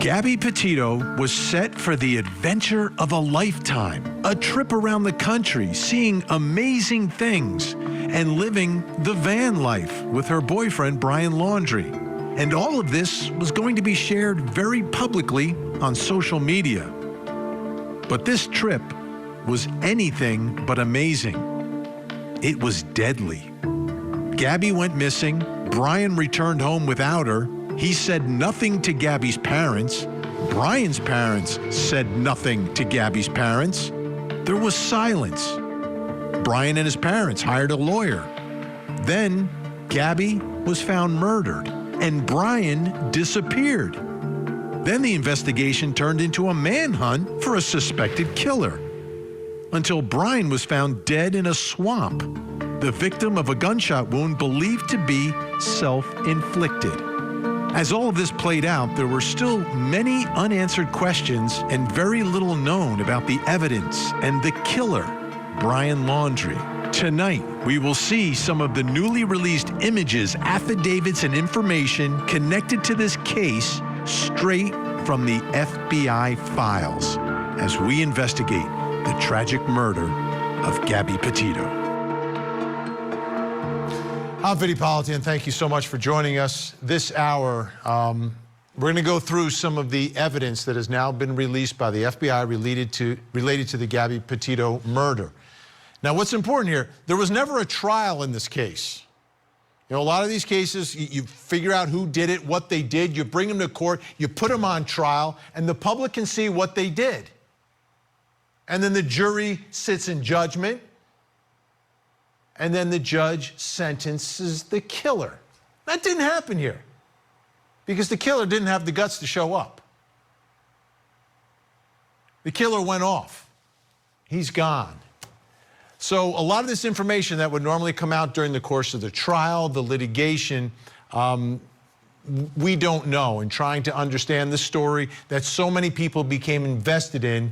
Gabby Petito was set for the adventure of a lifetime, a trip around the country, seeing amazing things, and living the van life with her boyfriend, Brian Laundrie. And all of this was going to be shared very publicly on social media. But this trip was anything but amazing. It was deadly. Gabby went missing. Brian returned home without her. He said nothing to Gabby's parents. Brian's parents said nothing to Gabby's parents. There was silence. Brian and his parents hired a lawyer. Then Gabby was found murdered, and Brian disappeared. Then the investigation turned into a manhunt for a suspected killer, until Brian was found dead in a swamp, the victim of a gunshot wound believed to be self-inflicted. As all of this played out, there were still many unanswered questions and very little known about the evidence and the killer, Brian Laundrie. Tonight, we will see some of the newly released images, affidavits, and information connected to this case straight from the FBI files as we investigate the tragic murder of Gabby Petito. I'm Vinnie Politan. Thank you so much for joining us this hour. We're going to go through some of the evidence that has now been released by the FBI related to the Gabby Petito murder. Now, what's important here, there was never a trial in this case. You know, a lot of these cases, you figure out who did it, what they did, you bring them to court, you put them on trial, and the public can see what they did. And then the jury sits in judgment, and then the judge sentences the killer. That didn't happen here because the killer didn't have the guts to show up. The killer went off. He's gone. So a lot of this information that would normally come out during the course of the trial, the litigation, we don't know. And trying to understand the story that so many people became invested in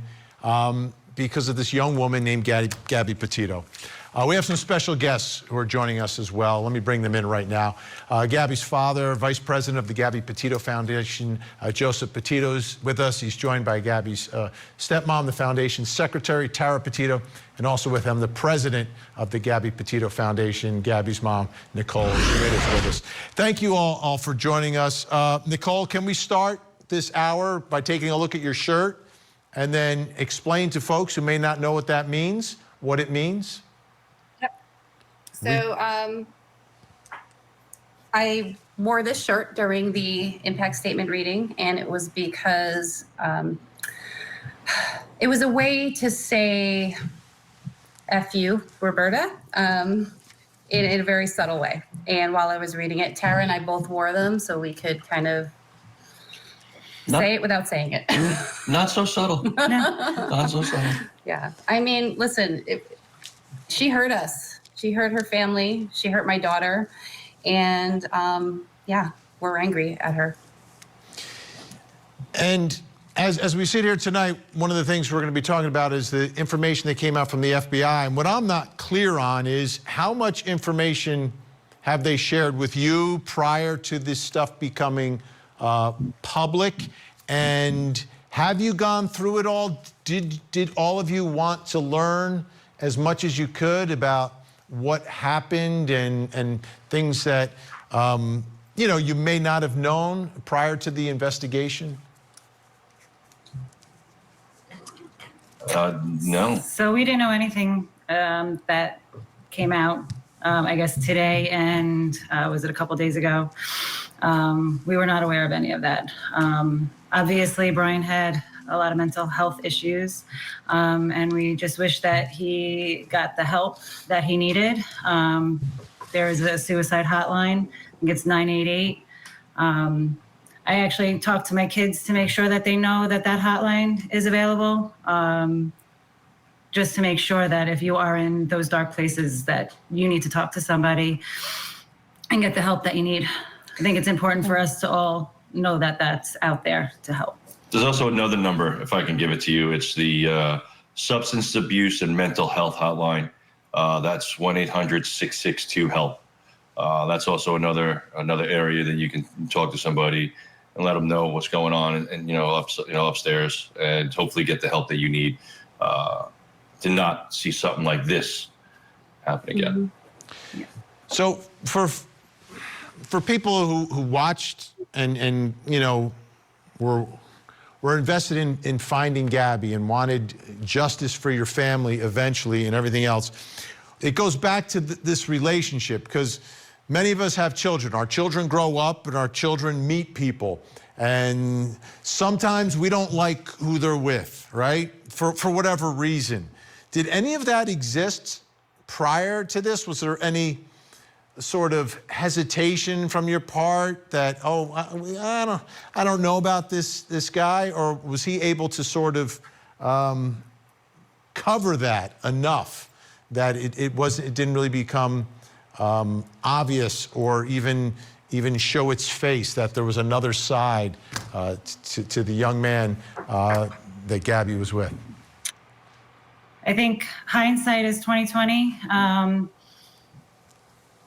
because of this young woman named Gabby Petito. We have some special guests who are joining us as well. Let me bring them in right now. Gabby's father, vice president of the Gabby Petito Foundation, Joseph Petito, is with us. He's joined by Gabby's stepmom, the foundation's secretary, Tara Petito, and also with him, the president of the Gabby Petito Foundation, Gabby's mom, Nicole Schmidt, is with us. Thank you all for joining us. Nicole, can we start this hour by taking a look at your shirt and then explain to folks who may not know what that means, what it means? So I wore this shirt during the impact statement reading, and it was because it was a way to say F you, Roberta, in a very subtle way. And while I was reading it, Tara and I both wore them so we could kind of say it without saying it. Not so subtle. Not so subtle. Yeah. I mean, listen, she hurt us. She hurt her family. She hurt my daughter. And yeah, we're angry at her. And as we sit here tonight, one of the things we're going to be talking about is the information that came out from the FBI. And what I'm not clear on is how much information have they shared with you prior to this stuff becoming public? And have you gone through it all? Did all of you want to learn as much as you could about what happened and things that, you know, you may not have known prior to the investigation? No. So we didn't know anything that came out, I guess, today and was it a couple days ago? We were not aware of any of that. Obviously, Brian had a lot of mental health issues, and we just wish that he got the help that he needed. There is a suicide hotline. I think it's 988. I actually talked to my kids to make sure that they know that that hotline is available, just to make sure that if you are in those dark places that you need to talk to somebody and get the help that you need. I think it's important for us to all know that that's out there to help. There's also another number, if I can give it to you. It's the Substance Abuse and Mental Health Hotline. That's 1-800-662-HELP. That's also another area that you can talk to somebody and let them know what's going on, and upstairs, and hopefully get the help that you need to not see something like this happen again. So for people who watched and were invested in finding Gabby and wanted justice for your family eventually and everything else, it goes back to this relationship, because many of us have children. Our children grow up and our children meet people. And sometimes we don't like who they're with, right? For whatever reason. Did any of that exist prior to this? Was there any sort of hesitation from your part that, oh, I don't know about this guy? Or was he able to sort of cover that enough that it didn't really become obvious or even show its face that there was another side to the young man that Gabby was with? I think hindsight is 20/20.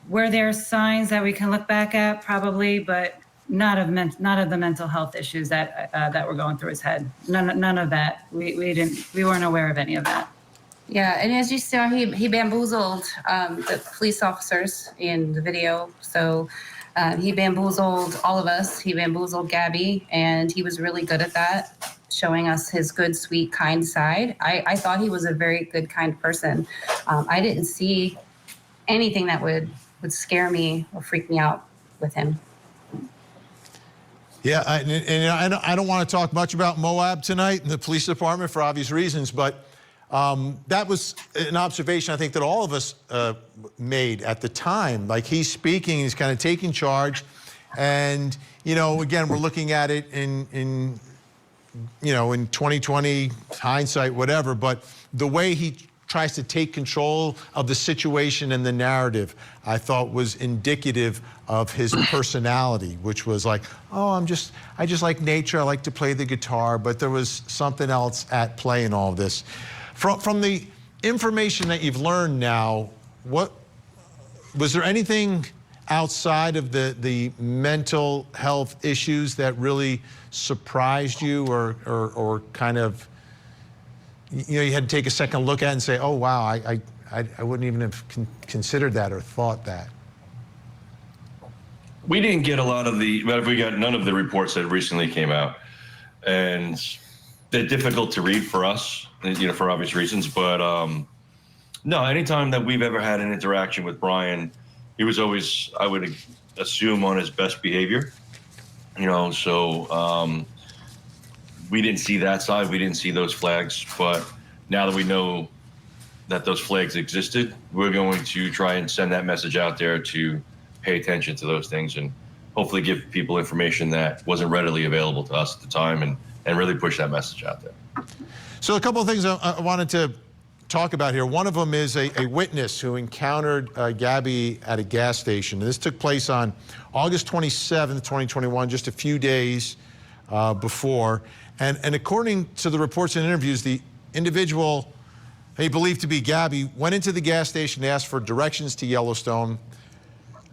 Were there signs that we can look back at? Probably, but not of the mental health issues that were going through his head. None of that. We weren't aware of any of that. Yeah, and as you saw, he bamboozled the police officers in the video. So he bamboozled all of us. He bamboozled Gabby, and he was really good at that, showing us his good, sweet, kind side. I thought he was a very good, kind person. I didn't see anything that would scare me or freak me out with him. Yeah, I don't want to talk much about Moab tonight in the police department for obvious reasons, but that was an observation I think that all of us made at the time. Like, he's speaking, he's kind of taking charge, and again, we're looking at it in 2020 hindsight, whatever. But the way he tries to take control of the situation and the narrative, I thought was indicative of his personality, which was like, oh, I just like nature. I like to play the guitar, but there was something else at play in all of this. From the information that you've learned now, was there anything outside of the mental health issues that really surprised you or kind of, you had to take a second look at it and say, oh, wow, I wouldn't even have considered that or thought that? We didn't get a lot of we got none of the reports that recently came out, and they're difficult to read for us, for obvious reasons. But no, anytime that we've ever had an interaction with Brian, he was always, I would assume, on his best behavior. So we didn't see that side. We didn't see those flags. But now that we know that those flags existed, we're going to try and send that message out there to pay attention to those things and hopefully give people information that wasn't readily available to us at the time, and really push that message out there. So a couple of things I wanted to talk about here. One of them is a witness who encountered Gabby at a gas station. This took place on August 27th, 2021, just a few days before. And according to the reports and interviews, the individual they believed to be Gabby went into the gas station to ask for directions to Yellowstone,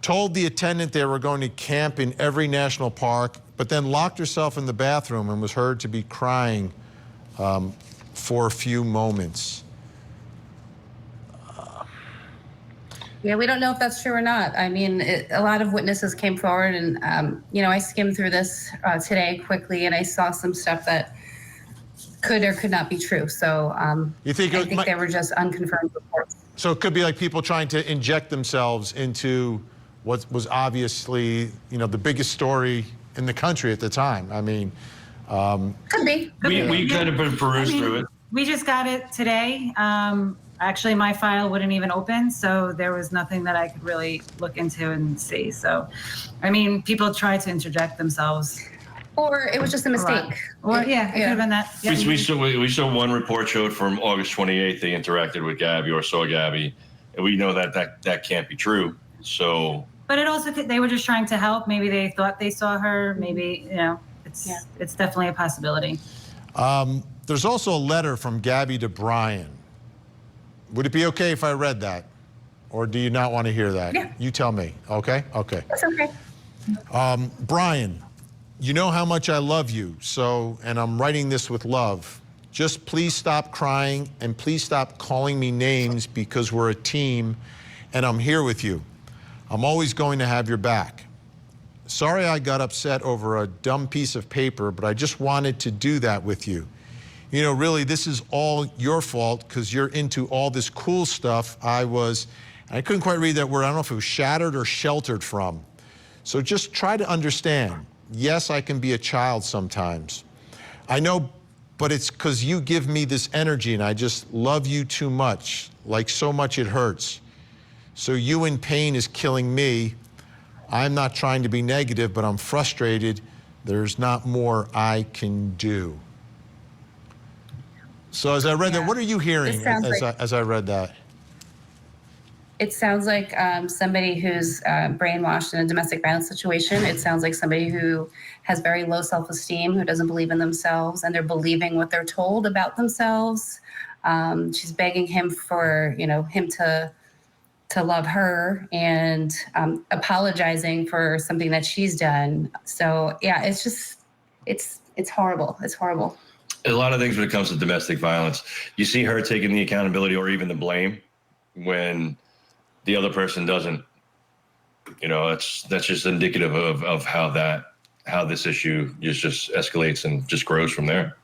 told the attendant they were going to camp in every national park, but then locked herself in the bathroom and was heard to be crying for a few moments. Yeah, we don't know if that's true or not. I mean, a lot of witnesses came forward, and I skimmed through this today quickly, and I saw some stuff that could or could not be true. So you think I think they were just unconfirmed reports. So it could be like people trying to inject themselves into what was obviously, the biggest story in the country at the time. I mean, could be. We kind of perused through it. We just got it today. Actually, my file wouldn't even open, so there was nothing that I could really look into and see. So, I mean, people try to interject themselves. Or it was just a mistake. Or it could have been that. Yeah. We saw one report showed from August 28th they interacted with Gabby or saw Gabby, and we know that can't be true. So. But it also they were just trying to help. Maybe they thought they saw her. Maybe it's definitely a possibility. There's also a letter from Gabby to Brian. Would it be okay if I read that? Or do you not want to hear that? Yeah. You tell me, okay? Okay. That's okay. Brian, You know how much I love you, and I'm writing this with love. Just please stop crying and please stop calling me names because we're a team and I'm here with you. I'm always going to have your back. Sorry I got upset over a dumb piece of paper, but I just wanted to do that with you. You know, really, this is all your fault because you're into all this cool stuff I couldn't quite read that word. I don't know if it was shattered or sheltered from. So just try to understand. Yes, I can be a child sometimes. I know, but it's because you give me this energy and I just love you too much, like so much it hurts. So you in pain is killing me. I'm not trying to be negative, but I'm frustrated. There's not more I can do. So as I read that, what are you hearing as I read that? It sounds like somebody who's brainwashed in a domestic violence situation. It sounds like somebody who has very low self-esteem, who doesn't believe in themselves, and they're believing what they're told about themselves. She's begging him for, him to love her and apologizing for something that she's done. So yeah, it's horrible. It's horrible. A lot of things when it comes to domestic violence, you see her taking the accountability or even the blame when the other person doesn't. That's just indicative of how this issue just escalates and just grows from there.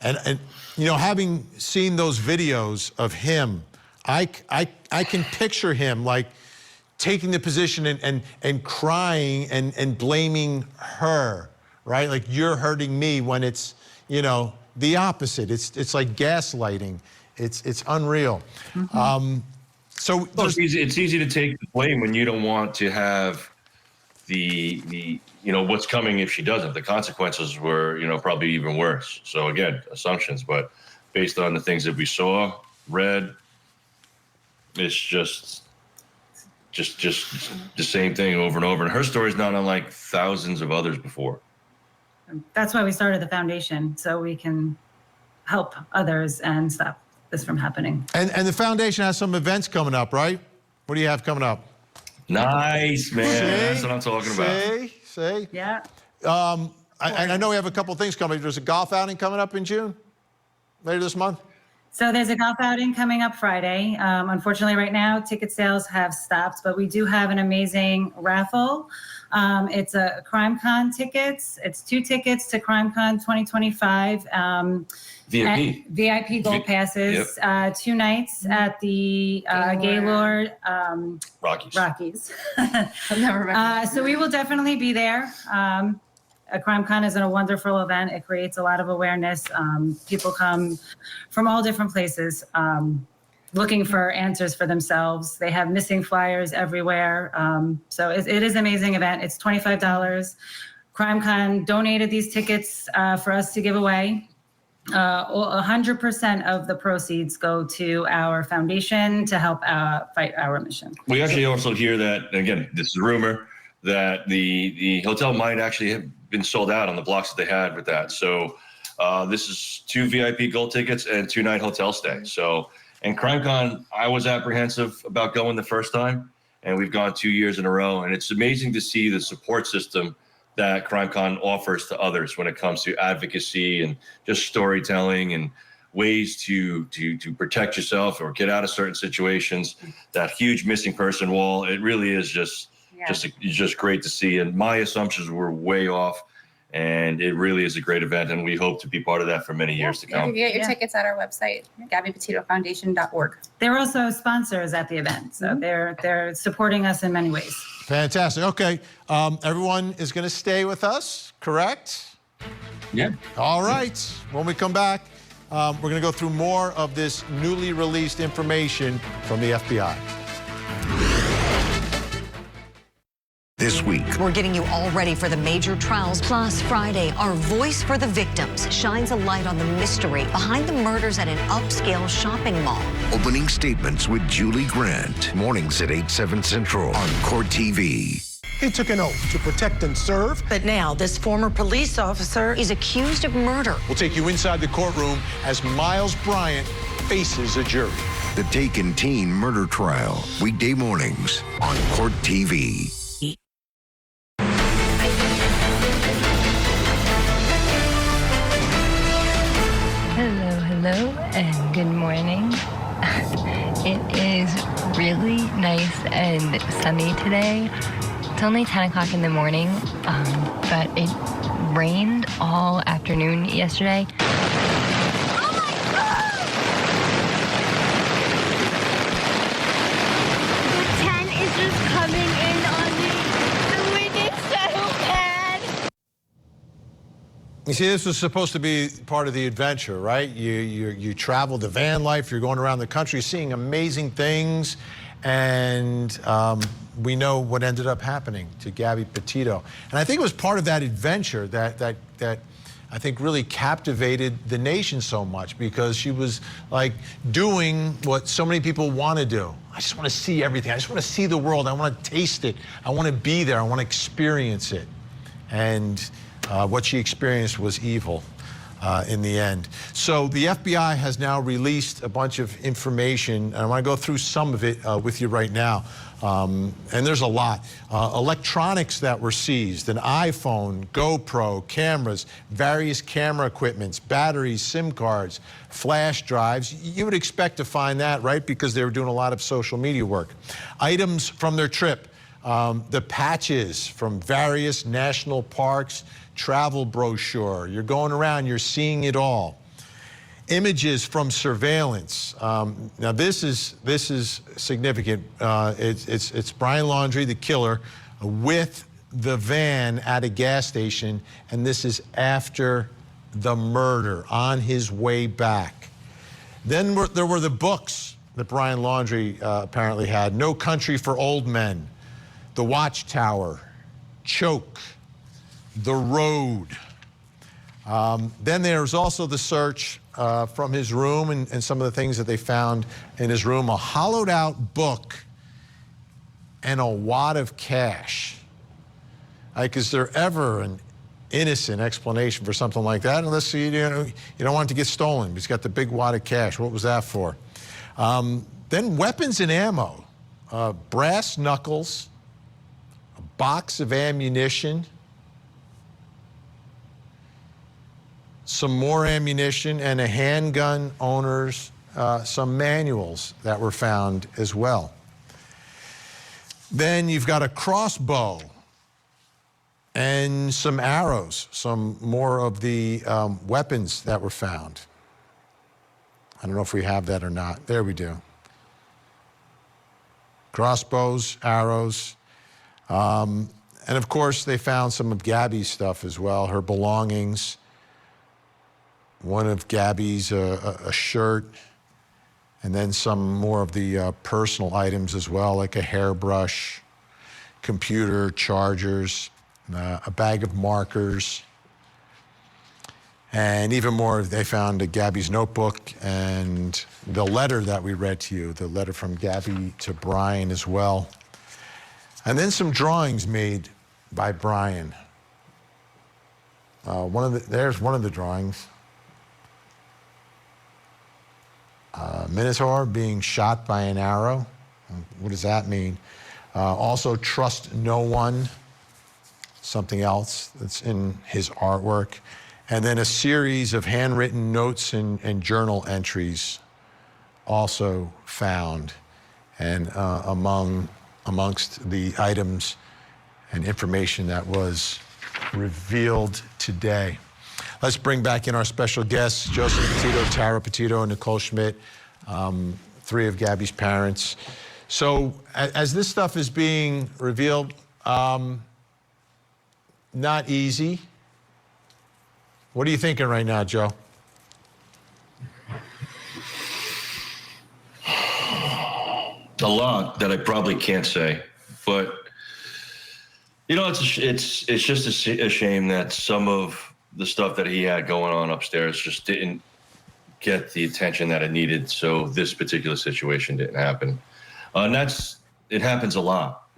And having seen those videos of him, I can picture him like taking the position and crying and blaming her, right? Like, you're hurting me, when it's, the opposite. It's like gaslighting. It's unreal. Mm-hmm. So it's easy to take the blame when you don't want to have the what's coming if she doesn't. The consequences were probably even worse. So again, assumptions, but based on the things that we saw, read, it's just the same thing over and over. And her story is not unlike thousands of others before. That's why we started the foundation, so we can help others and stop this from happening. And the foundation has some events coming up, right? What do you have coming up? Nice, man. That's what I'm talking about. Say. Yeah. I know we have a couple things coming. There's a golf outing coming up in June, later this month. So there's a golf outing coming up Friday. Unfortunately, right now, ticket sales have stopped, but we do have an amazing raffle. It's a CrimeCon tickets. It's 2 tickets to CrimeCon 2025. VIP gold passes, yep. 2 nights at the Gaylord Rockies. I've never remember. So we will definitely be there. CrimeCon is a wonderful event. It creates a lot of awareness. People come from all different places looking for answers for themselves. They have missing flyers everywhere. So it is an amazing event. It's $25. CrimeCon donated these tickets for us to give away. 100% of the proceeds go to our foundation to help fight our mission. We actually also hear that, again, this is a rumor, that the hotel might actually have been sold out on the blocks that they had with that. So this is 2 VIP gold tickets and 2-night hotel stay. So, and CrimeCon, I was apprehensive about going the first time, and we've gone 2 years in a row. And it's amazing to see the support system that CrimeCon offers to others when it comes to advocacy and just storytelling and ways to protect yourself or get out of certain situations. That huge missing person wall, it really is just great to see. And my assumptions were way off, and it really is a great event, and we hope to be part of that for many years to come. You can get your tickets at our website, GabbyPetitoFoundation.org. They're also sponsors at the event, so they're supporting us in many ways. Fantastic. Okay, everyone is going to stay with us, correct? Yeah. All right. When we come back, we're going to go through more of this newly released information from the FBI. This week, we're getting you all ready for the major trials. Plus, Friday, our voice for the victims shines a light on the mystery behind the murders at an upscale shopping mall. Opening statements with Julie Grant. Mornings at 8/7 Central on Court TV. He took an oath to protect and serve. But now this former police officer is accused of murder. We'll take you inside the courtroom as Miles Bryant faces a jury. The Taken Teen murder trial. Weekday mornings on Court TV. really nice and sunny today. It's only 10 o'clock in the morning, but it rained all afternoon yesterday. Coming in on me. The wind is so bad. You see, this was supposed to be part of the adventure, right? You travel the van life, you're going around the country seeing amazing things, and we know what ended up happening to Gabby Petito. And I think it was part of that adventure that I think really captivated the nation so much, because she was like doing what so many people want to do. I just want to see everything. I just want to see the world. I want to taste it. I want to be there. I want to experience it. And what she experienced was evil in the end. So the FBI has now released a bunch of information, and I want to go through some of it with you right now. And there's a lot. Electronics that were seized, an iPhone, GoPro, cameras, various camera equipments, batteries, SIM cards, flash drives. You would expect to find that, right? Because they were doing a lot of social media work. Items from their trip, the patches from various national parks, travel brochure. You're going around, you're seeing it all. Images from surveillance. Now this is significant. It's Brian Laundrie, the killer, with the van at a gas station, and this is after the murder, on his way back. Then there were the books that Brian Laundrie apparently had: No Country for Old Men, The Watchtower, Choke, The Road. Then there's also the search from his room and some of the things that they found in his room: a hollowed out book and a wad of cash. Like, is there ever an innocent explanation for something like that? Unless you don't want it to get stolen. He's got the big wad of cash. What was that for? Then weapons and ammo, brass knuckles, a box of ammunition, some more ammunition, and a handgun owner's, some manuals that were found as well. Then you've got a crossbow and some arrows, some more of the weapons that were found. I don't know if we have that or not. There we do. Crossbows, arrows. And of course, they found some of Gabby's stuff as well, her belongings. One of Gabby's, a shirt, and then some more of the personal items as well, like a hairbrush, computer, chargers, a bag of markers, and even more, they found Gabby's notebook and the letter that we read to you, the letter from Gabby to Brian as well. And then some drawings made by Brian. There's one of the drawings. Minotaur being shot by an arrow. What does that mean? Also, trust no one. Something else that's in his artwork. And then a series of handwritten notes and journal entries also found. And amongst the items and information that was revealed today. Let's bring back in our special guests, Joseph Petito, Tara Petito, and Nicole Schmidt, three of Gabby's parents. So as this stuff is being revealed, not easy. What are you thinking right now, Joe? A lot that I probably can't say, but it's just a shame that some of the stuff that he had going on upstairs just didn't get the attention that it needed. So this particular situation didn't happen. And it happens a lot,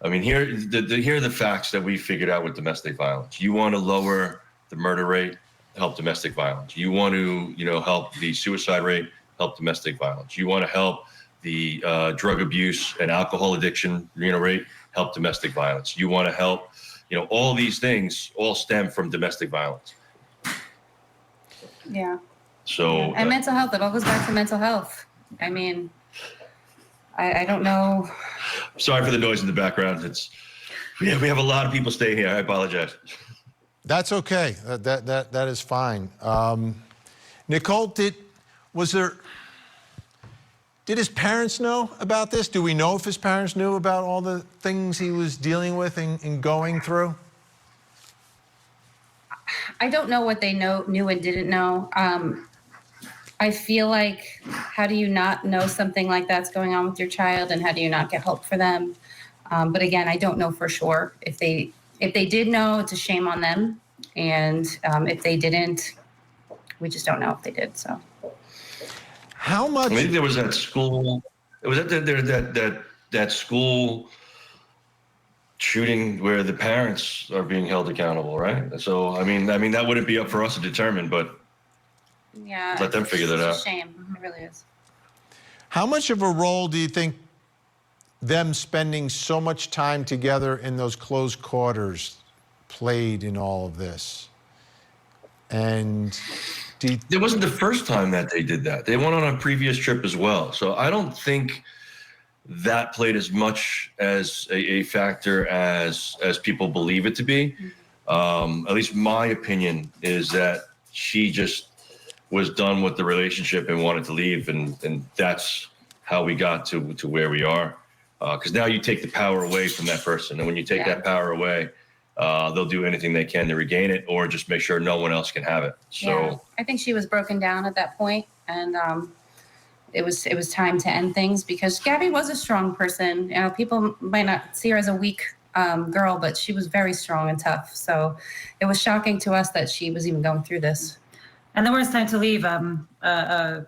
I mean, here are the facts that we figured out with domestic violence. You want to lower the murder rate, help domestic violence. You want to, help the suicide rate, help domestic violence. You want to help the drug abuse and alcohol addiction, rate, help domestic violence. You want to help, all these things all stem from domestic violence. Yeah. So and mental health, it all goes back to mental health. I mean, I don't know. Sorry for the noise in the background. We have a lot of people staying here. I apologize. That's okay. That is fine. Nicole, did his parents know about this? Do we know if his parents knew about all the things he was dealing with and going through? I don't know what they knew and didn't know. I feel like, how do you not know something like that's going on with your child, and how do you not get help for them? But again, I don't know for sure. If they did know, it's a shame on them, and if they didn't, we just don't know if they did. So, how much? I think there was that school. It was at that school shooting where the parents are being held accountable, right? So I mean that wouldn't be up for us to determine, but yeah, let them figure that out. It's a shame. It really is. How much of a role do you think them spending so much time together in those close quarters played in all of this? And it wasn't the first time that they did that. They went on a previous trip as well. So I don't think that played as much as a factor as people believe it to be. At least my opinion is that she just was done with the relationship and wanted to leave, and that's how we got to where we are. Because now you take the power away from that person, and when you take that power away, they'll do anything they can to regain it, or just make sure no one else can have it. So yeah, I think she was broken down at that point, and it was time to end things, because Gabby was a strong person. You know, people might not see her as a weak girl, but she was very strong and tough. So it was shocking to us that she was even going through this. And the worst time to leave a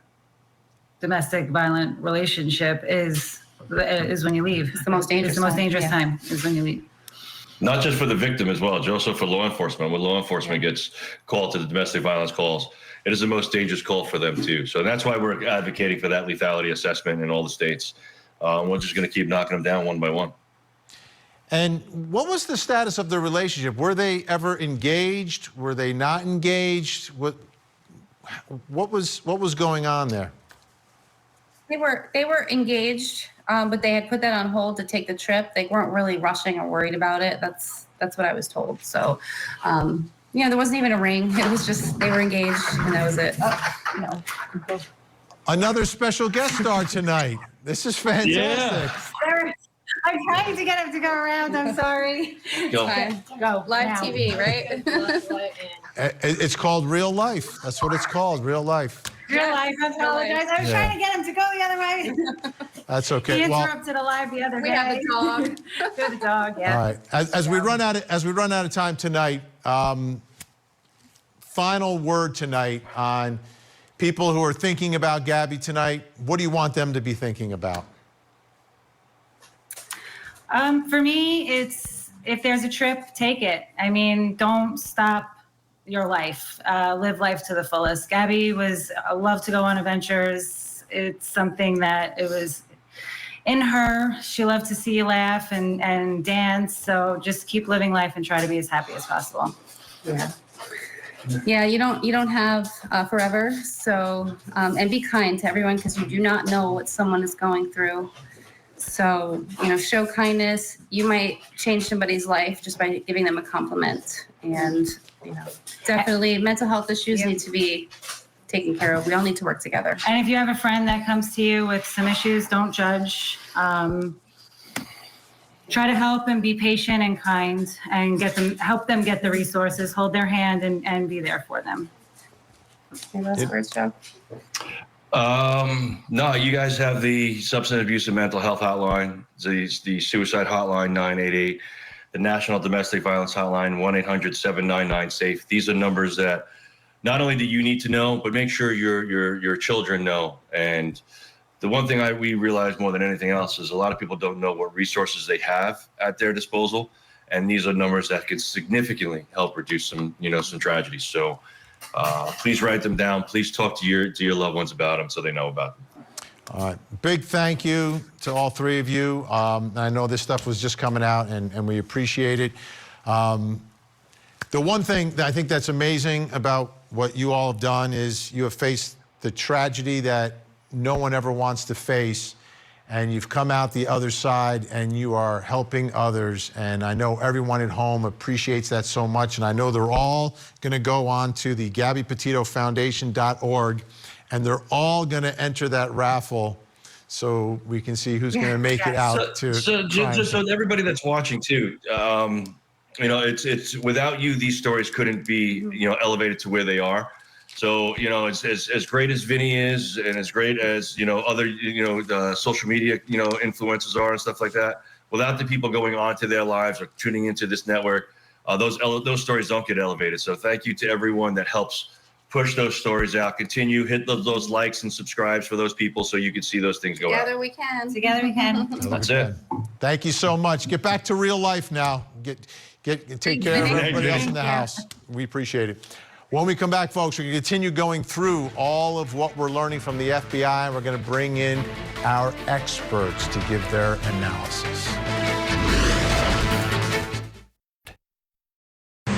domestic violent relationship is when you leave. It's the most dangerous. It's the most dangerous time is when you leave. not just for the victim as well, also for law enforcement. When law enforcement gets called to the domestic violence calls, it is the most dangerous call for them too. So that's why we're advocating for that lethality assessment in all the states. We're just going to keep knocking them down one by one. And what was the status of the relationship? Were they ever engaged? Were they not engaged? What was going on there? They were engaged, but they had put that on hold to take the trip. They weren't really rushing or worried about it. That's what I was told. So, there wasn't even a ring. It was just they were engaged, and that was it. Another special guest star tonight. This is fantastic. Yeah. I'm trying to get him to go around. I'm sorry. Go. Go. Live now. TV, right? It's called Real Life. That's what it's called, Real Life. Real life. I apologize. I was trying to get him to go the other way. That's okay. He interrupted a live the other day. We have the dog. We have the dog. Yeah. All right. As we run out of time tonight, final word tonight on people who are thinking about Gabby tonight. What do you want them to be thinking about? For me, it's if there's a trip, take it. I mean, don't stop your life. Live life to the fullest. Gabby loved to go on adventures. It's something that it was in her. She loved to see you laugh and dance. So just keep living life and try to be as happy as possible. Yeah. Yeah, you don't have forever. So and be kind to everyone, because you do not know what someone is going through. So, show kindness. You might change somebody's life just by giving them a compliment. And, definitely mental health issues need to be taken care of. We all need to work together. And if you have a friend that comes to you with some issues, don't judge. Try to help and be patient and kind, and help them get the resources, hold their hand and be there for them. Any last words, Joe? No, you guys have the substance abuse and mental health hotline, the suicide hotline 988, the national domestic violence hotline 1-800-799-SAFE. These are numbers that not only do you need to know, but make sure your children know. And the one thing we realize more than anything else is a lot of people don't know what resources they have at their disposal, and these are numbers that could significantly help reduce some tragedies. So. Please write them down. Please talk to your loved ones about them so they know about them. All right. Big thank you to all three of you. I know this stuff was just coming out, and we appreciate it. The one thing that I think that's amazing about what you all have done is you have faced the tragedy that no one ever wants to face, and you've come out the other side and you are helping others. And I know everyone at home appreciates that so much. And I know they're all going to go on to the GabbyPetitoFoundation.org, and they're all going to enter that raffle so we can see who's going to make it out to. So just so everybody that's watching too, you know, it's without you, these stories couldn't be, you know, elevated to where they are. So, you know, it's as great as Vinnie is, and as great as, you know, other, you know, the social media, you know, influencers are and stuff like that. Without the people going on to their lives or tuning into this network, those stories don't get elevated. So thank you to everyone that helps push those stories out. Continue, hit those likes and subscribes for those people so you can see those things go out. Together we can. Together we can. That's it. Thank you so much. Get back to real life now. Take care of everybody else in the house. We appreciate it. When we come back, folks, we're going to continue going through all of what we're learning from the FBI. We're going to bring in our experts to give their analysis. But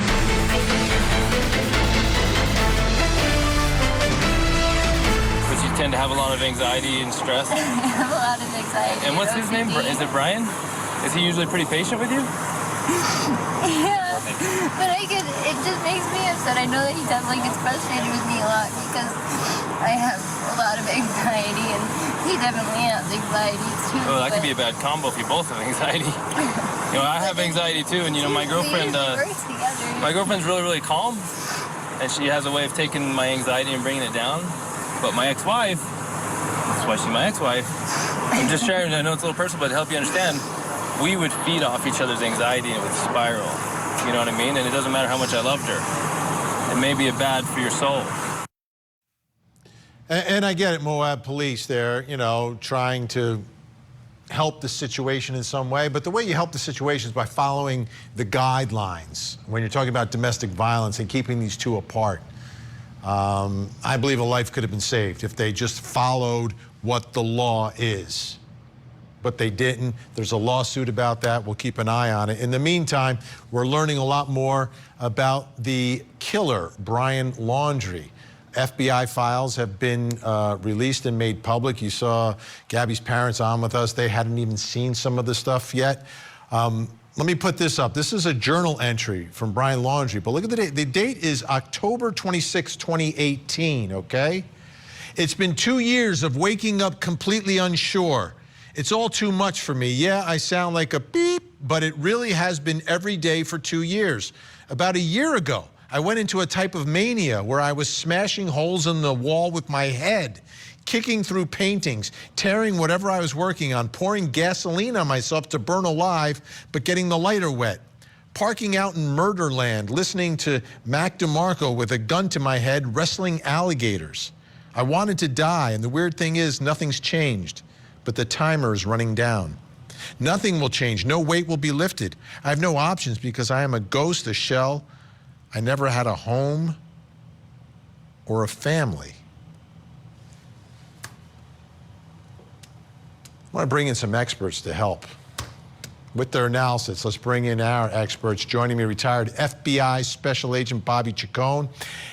you tend to have a lot of anxiety and stress? I have a lot of anxiety. And what's his name? Is it Brian? Is he usually pretty patient with you? Yeah, but it just makes me upset. I know that he definitely gets frustrated with me a lot because I have a lot of anxiety, and he definitely has anxiety too. Oh, that could be a bad combo if you both have anxiety. You know, I have anxiety too, and you know, my girlfriend's really, really calm, and she has a way of taking my anxiety and bringing it down. But my ex-wife, that's why she's my ex-wife. I'm just sharing. I know it's a little personal, but to help you understand, we would feed off each other's anxiety and it would spiral. You know what I mean? And it doesn't matter how much I loved her. It may be bad for your soul. And I get it, Moab police there, you know, trying to help the situation in some way. But the way you help the situation is by following the guidelines when you're talking about domestic violence and keeping these two apart. I believe a life could have been saved if they just followed what the law is. But they didn't. There's a lawsuit about that. We'll keep an eye on it. In the meantime, we're learning a lot more about the killer, Brian Laundrie. FBI files have been released and made public. You saw Gabby's parents on with us. They hadn't even seen some of the stuff yet. Let me put this up. This is a journal entry from Brian Laundrie, but look at the date. The date is October 26, 2018, okay? It's been 2 years of waking up completely unsure. It's all too much for me. Yeah, I sound like a beep, but it really has been every day for 2 years. About a year ago, I went into a type of mania where I was smashing holes in the wall with my head, kicking through paintings, tearing whatever I was working on, pouring gasoline on myself to burn alive, but getting the lighter wet. Parking out in Murderland, listening to Mac DeMarco with a gun to my head, wrestling alligators. I wanted to die, and the weird thing is nothing's changed. But the timer is running down. Nothing will change. No weight will be lifted. I have no options because I am a ghost, a shell. I never had a home or a family. I want to bring in some experts to help with their analysis. Let's bring in our experts. Joining me, retired FBI Special Agent Bobby Chacon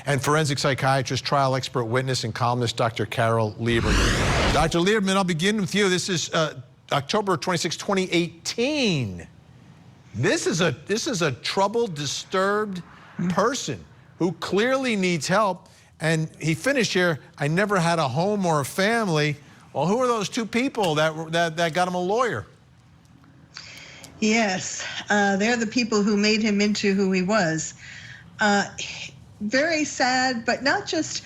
and forensic psychiatrist, trial expert witness, and columnist Dr. Carol Lieberman. Dr. Lieberman, I'll begin with you. This is October 26, 2018. This is a troubled, disturbed person who clearly needs help. And he finished here, I never had a home or a family. Well, who are those two people that got him a lawyer? Yes, they're the people who made him into who he was. Very sad, but not just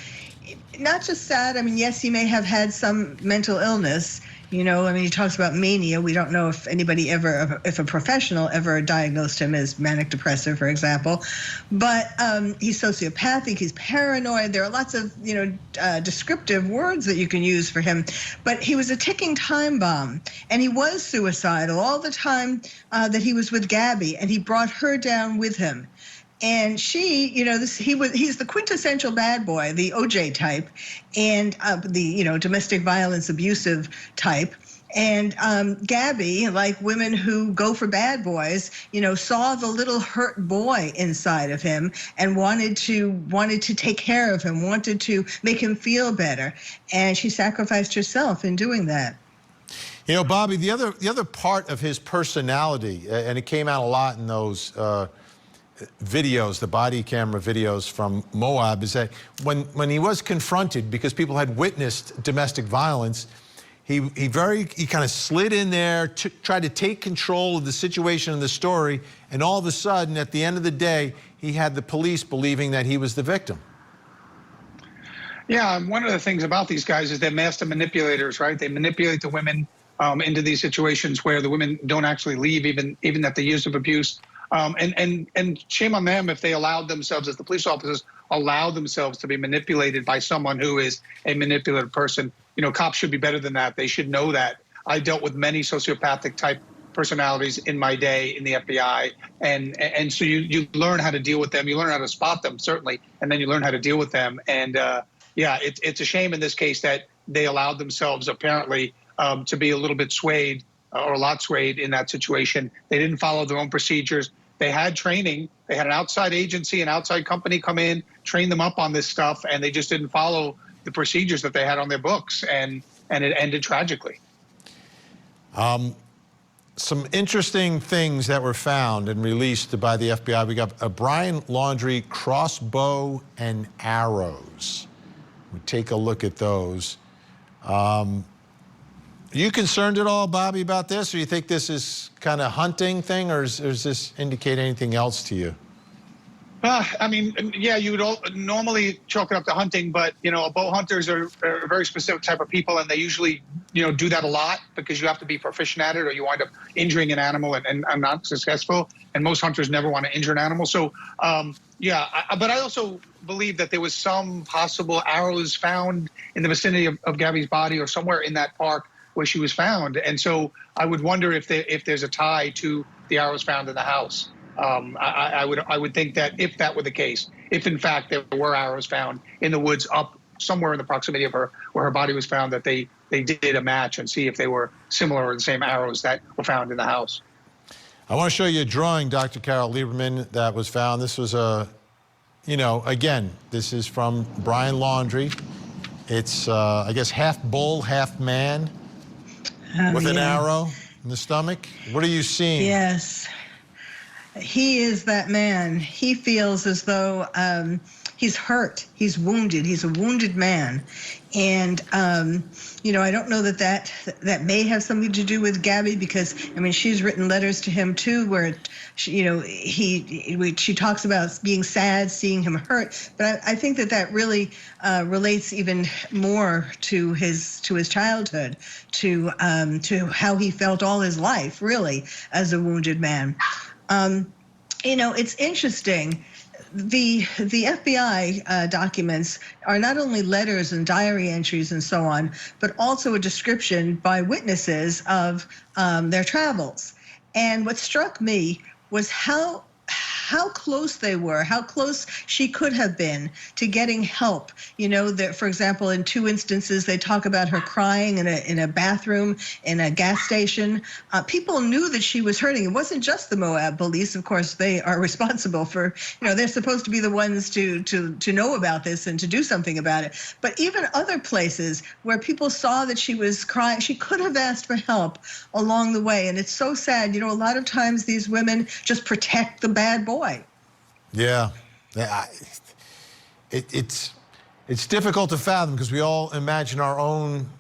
sad. I mean, yes, he may have had some mental illness. You know, I mean, he talks about mania. We don't know if anybody if a professional ever diagnosed him as manic depressive, for example. But he's sociopathic, he's paranoid. There are lots of, descriptive words that you can use for him. But he was a ticking time bomb, and he was suicidal all the time that he was with Gabby, and he brought her down with him. And she, he's the quintessential bad boy, the OJ type, and the, domestic violence abusive type. And Gabby, like women who go for bad boys, saw the little hurt boy inside of him and wanted to take care of him, wanted to make him feel better. And she sacrificed herself in doing that. You know, Bobby, the other part of his personality, and it came out a lot in those videos, the body camera videos from Moab, is that when he was confronted, because people had witnessed domestic violence, he kind of slid in there, tried to take control of the situation and the story, and all of a sudden, at the end of the day, he had the police believing that he was the victim. Yeah, one of the things about these guys is they're master manipulators, right? They manipulate the women into these situations where the women don't actually leave, even at the years of abuse. And shame on them if they allowed themselves, as the police officers, allow themselves to be manipulated by someone who is a manipulative person. You know, cops should be better than that. They should know that. I dealt with many sociopathic type personalities in my day in the FBI, and so you learn how to deal with them. You learn how to spot them, certainly, and then you learn how to deal with them. And yeah, it's a shame in this case that they allowed themselves apparently to be a little bit swayed or a lot swayed in that situation. They didn't follow their own procedures. They had training. They had an outside agency, an outside company come in, train them up on this stuff, and they just didn't follow the procedures that they had on their books, and it ended tragically. Some interesting things that were found and released by the FBI. We got a Brian Laundrie crossbow and arrows. We take a look at those. Are you concerned at all, Bobby, about this, or you think this is kind of hunting thing, or does this indicate anything else to you? I mean, yeah, you would normally chalk it up to hunting, but, you know, bow hunters are a very specific type of people, and they usually, you know, do that a lot because you have to be proficient at it or you wind up injuring an animal and not successful. And most hunters never want to injure an animal. So, yeah, but I also believe that there was some possible arrows found in the vicinity of Gabby's body or somewhere in that park where she was found. And so I would wonder if there's a tie to the arrows found in the house. I would think that if that were the case, if in fact there were arrows found in the woods up somewhere in the proximity of her where her body was found, that they did a match and see if they were similar or the same arrows that were found in the house. I want to show you a drawing, Dr. Carol Lieberman, that was found. This was you know, again, this is from Brian Laundrie. It's, I guess, half bull, half man with an arrow in the stomach. What are you seeing? Yes. He is that man. He feels as though he's hurt, he's wounded, he's a wounded man. And, you know, I don't know that may have something to do with Gabby, because, I mean, she's written letters to him too, where, she, you know, she talks about being sad, seeing him hurt. But I think that really relates even more to his childhood, to how he felt all his life, really, as a wounded man. You know, it's interesting. The FBI documents are not only letters and diary entries and so on, but also a description by witnesses of their travels. And what struck me was how close they were, how close she could have been to getting help. You know, that, for example, in 2 instances, they talk about her crying in a bathroom, in a gas station. People knew that she was hurting. It wasn't just the Moab police. Of course, they are responsible for, you know, they're supposed to be the ones to know about this and to do something about it. But even other places where people saw that she was crying, she could have asked for help along the way. And it's so sad. You know, a lot of times these women just protect the bad boy. Yeah, it's difficult to fathom, because we all imagine our own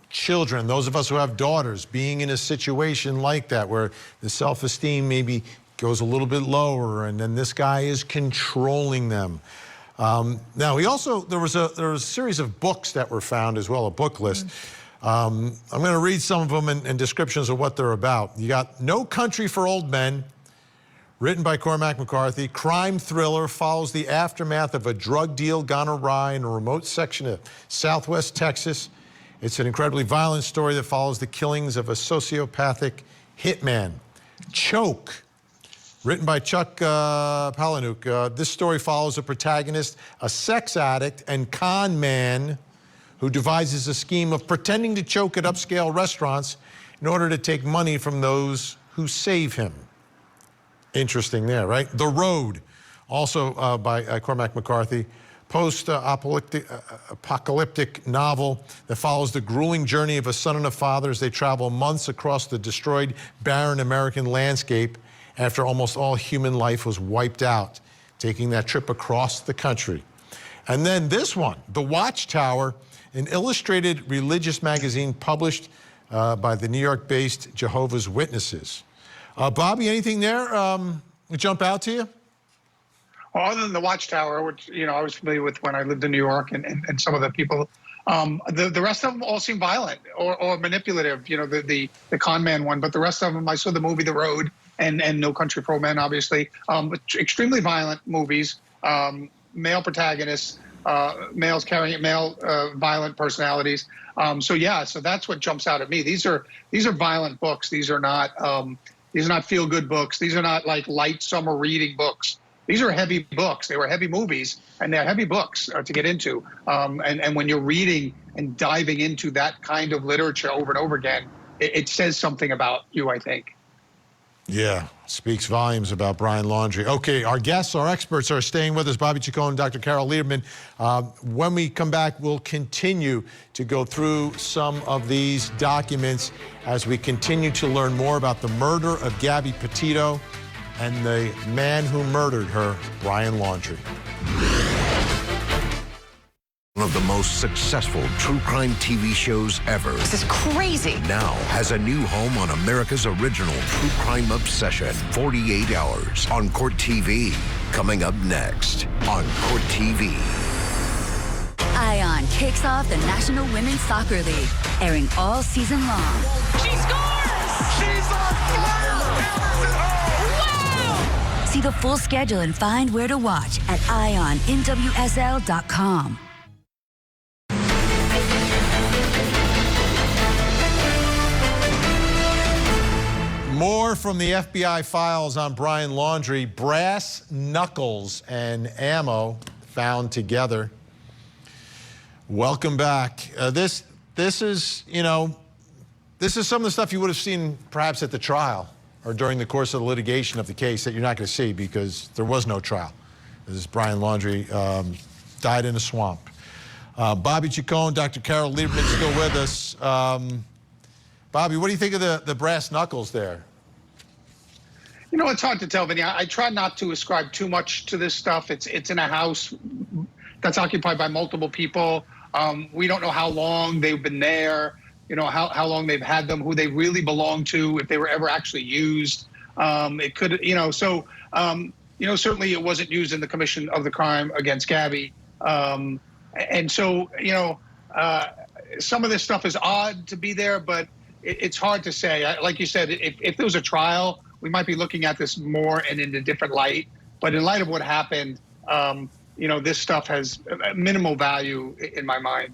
children, those of us who have daughters, being in a situation like that where the self-esteem maybe goes a little bit lower, and then this guy is controlling them. Now, there was a series of books that were found as well, a book list. I'm going to read some of them and descriptions of what they're about. You got No Country for Old Men, written by Cormac McCarthy. Crime thriller, follows the aftermath of a drug deal gone awry in a remote section of Southwest Texas. It's an incredibly violent story that follows the killings of a sociopathic hitman. Choke, written by Chuck Palahniuk. This story follows a protagonist, a sex addict and con man, who devises a scheme of pretending to choke at upscale restaurants in order to take money from those who save him. Interesting there, right? The Road, also by Cormac McCarthy. post-apocalyptic novel that follows the grueling journey of a son and a father as they travel months across the destroyed, barren American landscape after almost all human life was wiped out, taking that trip across the country. And then this one, The Watchtower, an illustrated religious magazine published by the New York-based Jehovah's Witnesses. Bobby, anything there jump out to you? Well, other than The Watchtower, which I was familiar with when I lived in New York, and some of the people, the rest of them all seem violent or manipulative. The con man one, but the rest of them, I saw the movie The Road and No Country for Old Men, obviously, but extremely violent movies, male protagonists, males carrying violent personalities. So that's what jumps out at me. These are violent books. These are not feel good books. These are not like light summer reading books. These are heavy books. They were heavy movies, and they're heavy books to get into. And when you're reading and diving into that kind of literature over and over again, it says something about you, I think. Yeah, speaks volumes about Brian Laundrie. Okay, our guests, our experts are staying with us, Bobby Chacon and Dr. Carol Liederman. When we come back, we'll continue to go through some of these documents as we continue to learn more about the murder of Gabby Petito and the man who murdered her, Brian Laundrie. One of the most successful true crime TV shows ever. This is crazy. Now has a new home on America's original true crime obsession, 48 Hours on Court TV. Coming up next on Court TV. Ion kicks off the National Women's Soccer League, airing all season long. She scores! She's on fire! Wow! See the full schedule and find where to watch at IONNWSL.com. More from the FBI files on Brian Laundrie. Brass knuckles and ammo found together. Welcome back. This is some of the stuff you would have seen perhaps at the trial or during the course of the litigation of the case that you're not going to see because there was no trial. This is Brian Laundrie died in a swamp. Bobby Chacon, Dr. Carol Liederman still with us. Bobby, what do you think of the brass knuckles there? It's hard to tell, Vinnie. I try not to ascribe too much to this stuff. It's in a house that's occupied by multiple people. We don't know how long they've been there, how long they've had them, who they really belong to, if they were ever actually used. It could, certainly it wasn't used in the commission of the crime against Gabby. And so, some of this stuff is odd to be there, but it's hard to say. Like you said, if there was a trial, we might be looking at this more and in a different light. But in light of what happened, this stuff has minimal value in my mind.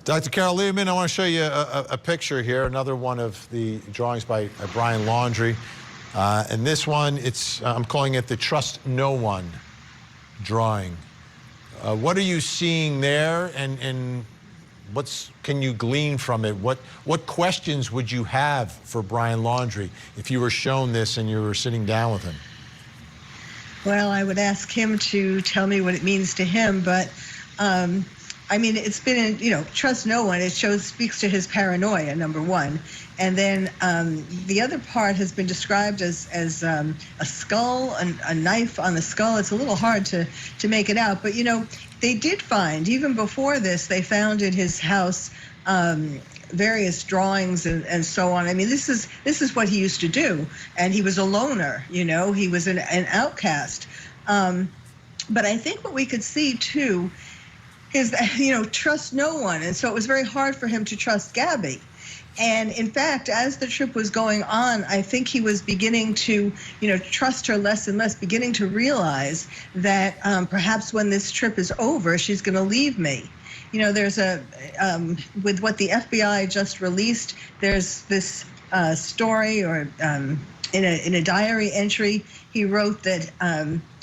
Dr. Carol Liederman, I want to show you a picture here, another one of the drawings by Brian Laundrie. And this one, I'm calling it the Trust No One drawing. What are you seeing there, and can you glean from it? What questions would you have for Brian Laundrie if you were shown this and you were sitting down with him? Well, I would ask him to tell me what it means to him, but it's been, trust no one. It speaks to his paranoia, number one. And then the other part has been described as a skull, a knife on the skull. It's a little hard to make it out. But, they did find, even before this, they found in his house various drawings and so on. I mean, this is what he used to do. And he was a loner, he was an outcast. But I think what we could see, too, is that, trust no one. And so it was very hard for him to trust Gabby. And in fact, as the trip was going on, I think he was beginning to, trust her less and less, beginning to realize that perhaps when this trip is over, she's going to leave me. There's with what the FBI just released, there's this story or in a diary entry, he wrote that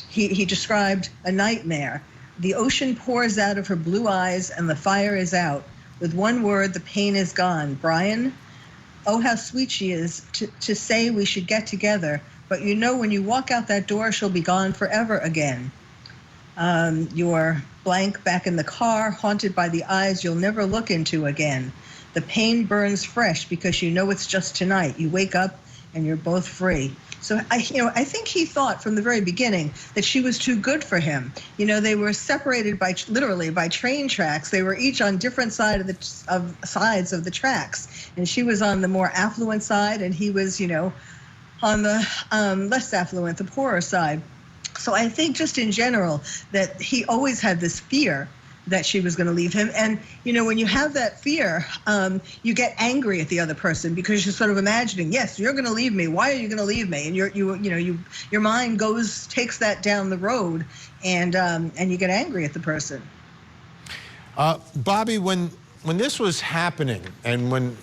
he described a nightmare. The ocean pours out of her blue eyes and the fire is out. With one word, the pain is gone. Brian, oh, how sweet she is to say we should get together. But when you walk out that door, she'll be gone forever again. You're blank back in the car, haunted by the eyes you'll never look into again. The pain burns fresh because you know it's just tonight. You wake up and you're both free. So I think he thought from the very beginning that she was too good for him. They were separated literally by train tracks. They were each on different sides of the tracks, and she was on the more affluent side, and he was, on the less affluent, the poorer side. So I think just in general that he always had this fear that she was going to leave him. And, when you have that fear, you get angry at the other person because you're sort of imagining, yes, you're going to leave me. Why are you going to leave me? And your mind takes that down the road, and you get angry at the person. Bobby, when this was happening and when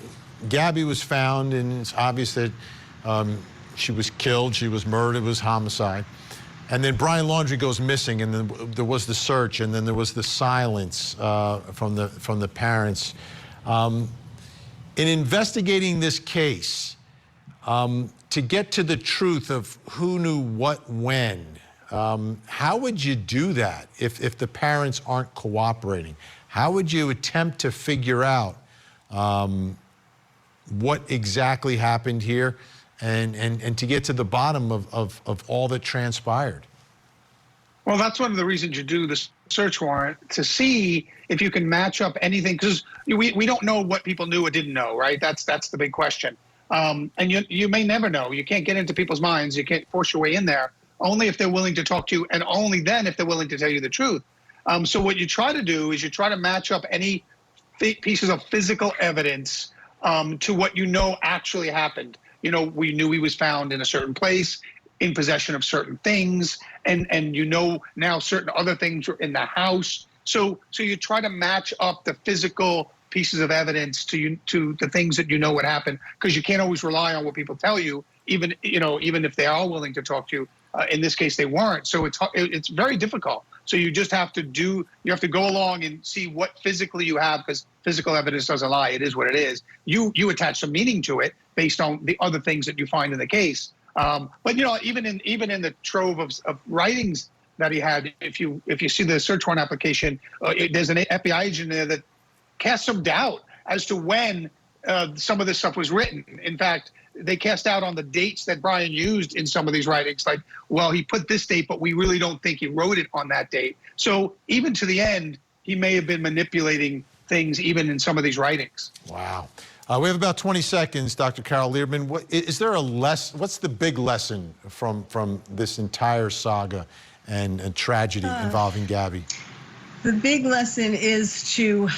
Gabby was found, and it's obvious that she was killed, she was murdered, it was homicide. And then Brian Laundrie goes missing, and then there was the search, and then there was the silence from the parents. In investigating this case, to get to the truth of who knew what when, how would you do that if the parents aren't cooperating? How would you attempt to figure out what exactly happened here? And to get to the bottom of all that transpired? Well, that's one of the reasons you do the search warrant, to see if you can match up anything, because we don't know what people knew or didn't know, right? That's the big question. And you may never know. You can't get into people's minds. You can't force your way in there, only if they're willing to talk to you, and only then if they're willing to tell you the truth. So what you try to do is you try to match up any pieces of physical evidence to what actually happened. We knew he was found in a certain place, in possession of certain things, and now certain other things were in the house. So you try to match up the physical pieces of evidence to the things that what happened, because you can't always rely on what people tell you, even if they are willing to talk to you. In this case, they weren't. So it's very difficult. So you just have to go along and see what physically you have, because physical evidence doesn't lie. It is what it is. You attach some meaning to it based on the other things that you find in the case. But even in the trove of writings that he had, if you see the search warrant application, there's an FBI agent there that casts some doubt as to when some of this stuff was written. In fact, they cast out on the dates that Brian used in some of these writings. Like, well, he put this date, but we really don't think he wrote it on that date. So even to the end, he may have been manipulating things even in some of these writings. Wow. We have about 20 seconds, Dr. Carol Lieberman. What's the big lesson from this entire saga and tragedy involving Gabby? The big lesson is to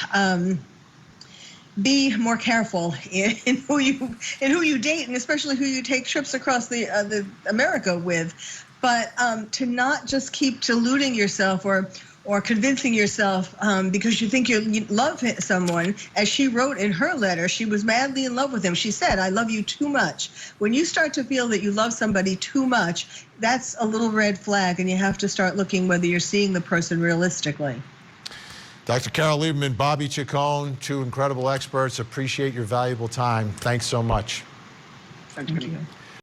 be more careful in who you date, and especially who you take trips across the America with. But to not just keep deluding yourself or convincing yourself because you think you love someone. As she wrote in her letter, she was madly in love with him. She said, "I love you too much." When you start to feel that you love somebody too much, that's a little red flag, and you have to start looking whether you're seeing the person realistically. Dr. Carol Lieberman, Bobby Chacon, two incredible experts. Appreciate your valuable time. Thanks so much. Thank you.